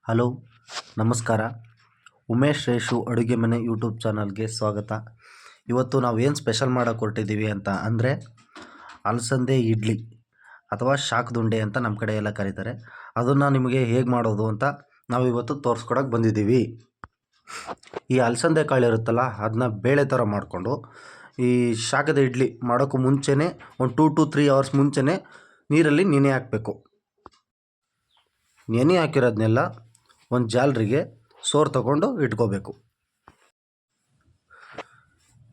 Hello ನಮಸ್ಕಾರ. ಉಮೇಶ್ ರೇಷು ಅಡುಗೆ ಮನೆ ಯೂಟ್ಯೂಬ್ ಚಾನಲ್ಗೆ ಸ್ವಾಗತ. ಇವತ್ತು ನಾವು ಏನು ಸ್ಪೆಷಲ್ ಮಾಡೋಕೆ ಹೊರಟಿದ್ದೀವಿ ಅಂತ ಅಂದರೆ ಅಲಸಂದೆ ಇಡ್ಲಿ ಅಥವಾ ಶಾಖದುಂಡೆ ಅಂತ ನಮ್ಮ ಕಡೆ ಎಲ್ಲ ಕರೀತಾರೆ. ಅದನ್ನು ನಿಮಗೆ ಹೇಗೆ ಮಾಡೋದು ಅಂತ ನಾವು ಇವತ್ತು ತೋರಿಸ್ಕೊಡೋಕೆ ಬಂದಿದ್ದೀವಿ. ಈ ಅಲಸಂದೆ ಕಾಳು ಇರುತ್ತಲ್ಲ, ಅದನ್ನ ಬೇಳೆ ಥರ ಮಾಡಿಕೊಂಡು ಈ ಶಾಖದ ಇಡ್ಲಿ ಮಾಡೋಕ್ಕೂ ಮುಂಚೆನೇ ಒಂದು 2 to 3 hours ಮುಂಚೆನೇ ನೀರಲ್ಲಿ ನೆನೆ ಹಾಕಬೇಕು. ನೆನೆ ಹಾಕಿರೋದನ್ನೆಲ್ಲ ಒಂದು ಜಾಲರಿಗೆ ಸೋರು ತಗೊಂಡು ಇಟ್ಕೋಬೇಕು.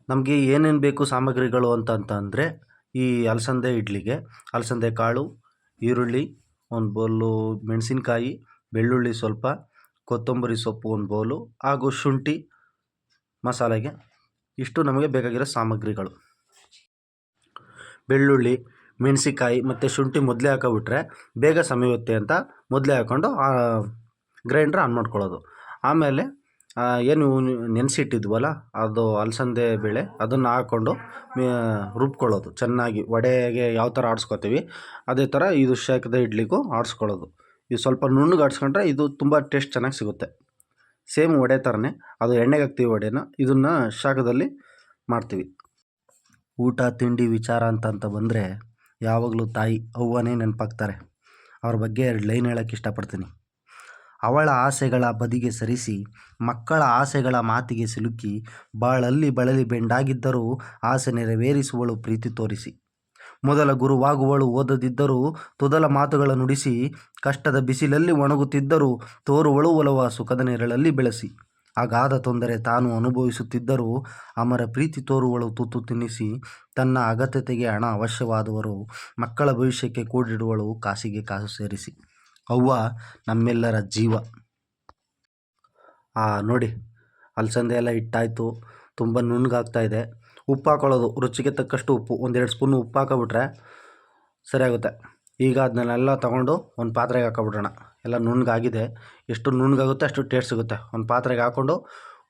ನಮಗೆ ಏನೇನು ಬೇಕು ಸಾಮಗ್ರಿಗಳು ಅಂತಂದರೆ, ಈ ಅಲಸಂದೆ ಇಡ್ಲಿಗೆ ಅಲಸಂದೆ ಕಾಳು, ಈರುಳ್ಳಿ, ಒಂದು ಬೌಲು ಮೆಣಸಿನ್ಕಾಯಿ, ಬೆಳ್ಳುಳ್ಳಿ ಸ್ವಲ್ಪ, ಕೊತ್ತಂಬರಿ ಸೊಪ್ಪು ಒಂದು ಬೌಲು, ಹಾಗೂ ಶುಂಠಿ ಮಸಾಲೆಗೆ. ಇಷ್ಟು ನಮಗೆ ಬೇಕಾಗಿರೋ ಸಾಮಗ್ರಿಗಳು. ಬೆಳ್ಳುಳ್ಳಿ, ಮೆಣಸಿನ್ಕಾಯಿ ಮತ್ತು ಶುಂಠಿ ಮೊದಲೇ ಹಾಕೋಬಿಟ್ರೆ ಬೇಗ ಸವಿಯುತ್ತೆ ಅಂತ ಮೊದಲೇ ಹಾಕ್ಕೊಂಡು ಗ್ರೈಂಡ್ರ್ ಆನ್ ಮಾಡ್ಕೊಳ್ಳೋದು. ಆಮೇಲೆ ಏನು ನೆನೆಸಿಟ್ಟಿದ್ವಲ್ಲ ಅದು ಅಲಸಂದೆ ಬೇಳೆ, ಅದನ್ನು ಹಾಕ್ಕೊಂಡು ರುಬ್ಕೊಳ್ಳೋದು ಚೆನ್ನಾಗಿ. ವಡೆಗೆ ಯಾವ ಥರ ಆಡಿಸ್ಕೊತೀವಿ ಅದೇ ಥರ ಇದು ಶಾಖದ ಇಡ್ಲಿಗೂ ಆಡಿಸ್ಕೊಳ್ಳೋದು. ಇದು ಸ್ವಲ್ಪ ನುಣ್ಣಗೆ ಆಡಿಸ್ಕೊಂಡ್ರೆ ಇದು ತುಂಬ ಟೇಸ್ಟ್ ಚೆನ್ನಾಗಿ ಸಿಗುತ್ತೆ. ಸೇಮ್ ವಡೆ ಥರನೇ, ಅದು ಎಣ್ಣೆಗೆ ಹಾಕ್ತೀವಿ ವಡೆನ, ಇದನ್ನು ಶಾಖದಲ್ಲಿ ಮಾಡ್ತೀವಿ. ಊಟ ತಿಂಡಿ ವಿಚಾರ ಅಂತ ಬಂದರೆ ಯಾವಾಗಲೂ ತಾಯಿ ಅವ್ವನೇ ನೆನಪಾಗ್ತಾರೆ. ಅವ್ರ ಬಗ್ಗೆ 2 ಲೈನ್ ಹೇಳೋಕ್ಕೆ ಇಷ್ಟಪಡ್ತೀನಿ. ಅವಳ ಆಸೆಗಳ ಬದಿಗೆ ಸರಿಸಿ, ಮಕ್ಕಳ ಆಸೆಗಳ ಮಾತಿಗೆ ಸಿಲುಕಿ, ಬಾಳಲ್ಲಿ ಬಳಲಿ ಬೆಂಡಾಗಿದ್ದರೂ ಆಸೆ ನೆರವೇರಿಸುವಳು ಪ್ರೀತಿ ತೋರಿಸಿ. ಮೊದಲ ಗುರುವಾಗುವಳು ಓದದಿದ್ದರೂ ತೊದಲ ಮಾತುಗಳ ನುಡಿಸಿ, ಕಷ್ಟದ ಬಿಸಿಲಲ್ಲಿ ಒಣಗುತ್ತಿದ್ದರೂ ತೋರುವಳು ಒಲವ ಸುಖದ ನೆರಳಲ್ಲಿ ಬೆಳೆಸಿ. ಅಗಾಧ ತೊಂದರೆ ತಾನು ಅನುಭವಿಸುತ್ತಿದ್ದರೂ ಅಮರ ಪ್ರೀತಿ ತೋರುವಳು ತುತ್ತು ತಿನ್ನಿಸಿ. ತನ್ನ ಅಗತ್ಯತೆಗೆ ಹಣ ಅವಶ್ಯವಾದವರು ಮಕ್ಕಳ ಭವಿಷ್ಯಕ್ಕೆ ಕೂಡಿಡುವಳು ಕಾಸಿಗೆ ಕಾಸು ಸೇರಿಸಿ. ಅವ್ವ ನಮ್ಮೆಲ್ಲರ ಜೀವ. ನೋಡಿ, ಅಲಸಂದೆ ಎಲ್ಲ ಇಟ್ಟಾಯಿತು, ತುಂಬ ನುಣ್ಣಗಾಗ್ತಾಯಿದೆ. ಉಪ್ಪು ಹಾಕೊಳ್ಳೋದು, ರುಚಿಗೆ ತಕ್ಕಷ್ಟು ಉಪ್ಪು, 1-2 ಸ್ಪೂನು ಉಪ್ಪು ಹಾಕೋಬಿಟ್ರೆ ಸರಿಯಾಗುತ್ತೆ. ಈಗ ಅದನ್ನೆಲ್ಲ ತೊಗೊಂಡು ಒಂದು ಪಾತ್ರೆಗೆ ಹಾಕೊಬಿಡೋಣ. ಎಲ್ಲ ನುಣ್ಣಗಾಗಿದೆ, ಎಷ್ಟು ನುಣ್ಣಗಾಗುತ್ತೆ ಅಷ್ಟು ಟೇಸ್ಟ್ ಸಿಗುತ್ತೆ. ಒಂದು ಪಾತ್ರೆಗೆ ಹಾಕ್ಕೊಂಡು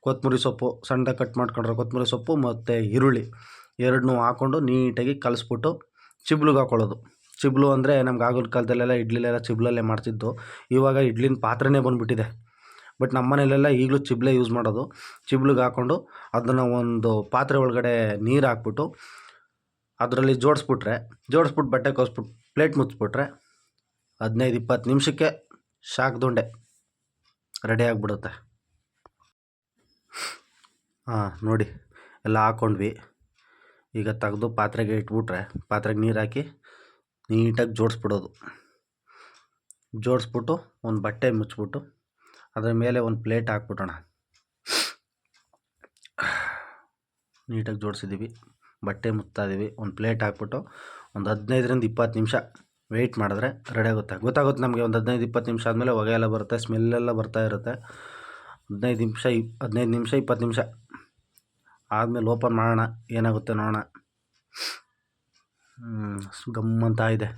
ಕೊತ್ತಂಬರಿ ಸೊಪ್ಪು, ಸಣ್ಣದಾಗಿ ಕಟ್ ಮಾಡ್ಕೊಂಡ್ರೆ ಕೊತ್ತಂಬರಿ ಸೊಪ್ಪು ಮತ್ತು ಈರುಳ್ಳಿ ಎರಡನ್ನೂ ಹಾಕ್ಕೊಂಡು ನೀಟಾಗಿ ಕಲಿಸ್ಬಿಟ್ಟು ಚಿಬ್ಲಿಗೆ ಹಾಕ್ಕೊಳ್ಳೋದು. ಚಿಬ್ಲು ಅಂದರೆ ನಮ್ಗೆ ಆಗಿನ ಕಾಲದಲ್ಲೆಲ್ಲ ಇಡ್ಲಿಲೆಲ್ಲ ಚಿಬ್ಲಲ್ಲೇ ಮಾಡ್ತಿದ್ದು. ಇವಾಗ ಇಡ್ಲಿನ ಪಾತ್ರೆನೇ ಬಂದುಬಿಟ್ಟಿದೆ. ಬಟ್ ನಮ್ಮ ಮನೇಲೆಲ್ಲ ಈಗಲೂ ಚಿಬ್ಲೇ ಯೂಸ್ ಮಾಡೋದು. ಚಿಬ್ಲಿಗೆ ಹಾಕ್ಕೊಂಡು ಅದನ್ನು ಒಂದು ಪಾತ್ರೆ ಒಳಗಡೆ ನೀರು ಹಾಕ್ಬಿಟ್ಟು ಅದರಲ್ಲಿ ಜೋಡಿಸ್ಬಿಟ್ಟು ಬಟ್ಟೆ ಕಳಿಸ್ಬಿಟ್ಟು ಪ್ಲೇಟ್ ಮುಚ್ಚಿಬಿಟ್ರೆ 15-20 ನಿಮಿಷಕ್ಕೆ ಶಾಖದುಂಡೆ ರೆಡಿ ಆಗಿಬಿಡುತ್ತೆ. ನೋಡಿ, ಎಲ್ಲ ಹಾಕ್ಕೊಂಡ್ವಿ. ಈಗ ತೆಗೆದು ಪಾತ್ರೆಗೆ ಇಟ್ಬಿಟ್ರೆ ಪಾತ್ರೆಗೆ ನೀರು ಹಾಕಿ ನೀಟಾಗಿ ಜೋಡಿಸ್ಬಿಟ್ಟು ಒಂದು ಬಟ್ಟೆ ಮುಚ್ಚಿಬಿಟ್ಟು ಅದರ ಮೇಲೆ ಒಂದು ಪ್ಲೇಟ್ ಹಾಕ್ಬಿಟ್ಟೋಣ. ನೀಟಾಗಿ ಜೋಡಿಸಿದ್ದೀವಿ, ಬಟ್ಟೆ ಮುಚ್ತಾಯಿದ್ದೀವಿ. ಒಂದು ಪ್ಲೇಟ್ ಹಾಕ್ಬಿಟ್ಟು ಒಂದು 15-20 ನಿಮಿಷ ವೆಯ್ಟ್ ಮಾಡಿದ್ರೆ ರೆಡಿ ಗೊತ್ತಾಗುತ್ತೆ ನಮಗೆ. ಒಂದು 15-20 ನಿಮಿಷ ಆದಮೇಲೆ ಹೊಗೆ ಎಲ್ಲ ಬರುತ್ತೆ, ಸ್ಮೆಲ್ಲೆಲ್ಲ ಬರ್ತಾ ಇರುತ್ತೆ. 15 ನಿಮಿಷ 20 ನಿಮಿಷ ಆದಮೇಲೆ ಓಪನ್ ಮಾಡೋಣ, ಏನಾಗುತ್ತೆ ನೋಡೋಣ. ಗಮ್ಮಂತ ಇದೆ.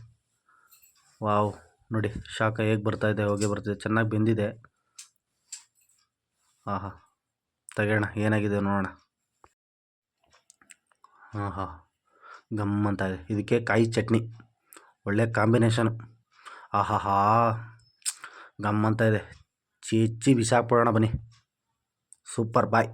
ವಾವ್, ನೋಡಿ ಶಾಖ ಹೇಗೆ ಬರ್ತಾಯಿದೆ, ಹೊಗೆ ಬರ್ತಿದೆ, ಚೆನ್ನಾಗಿ ಬೆಂದಿದೆ. ತೆಗೋಣ, ಏನಾಗಿದೆ ನೋಡೋಣ. ಗಮ್ಮಂತ ಇದೆ. ಇದಕ್ಕೆ ಕಾಯಿ ಚಟ್ನಿ ಒಳ್ಳೆ ಕಾಂಬಿನೇಷನು. ಗಮ್ಮಂತ ಇದೆ. ಬಿಸಾಕ್ಬಿಡೋಣ ಬನ್ನಿ. ಸೂಪರ್, ಬಾಯ್.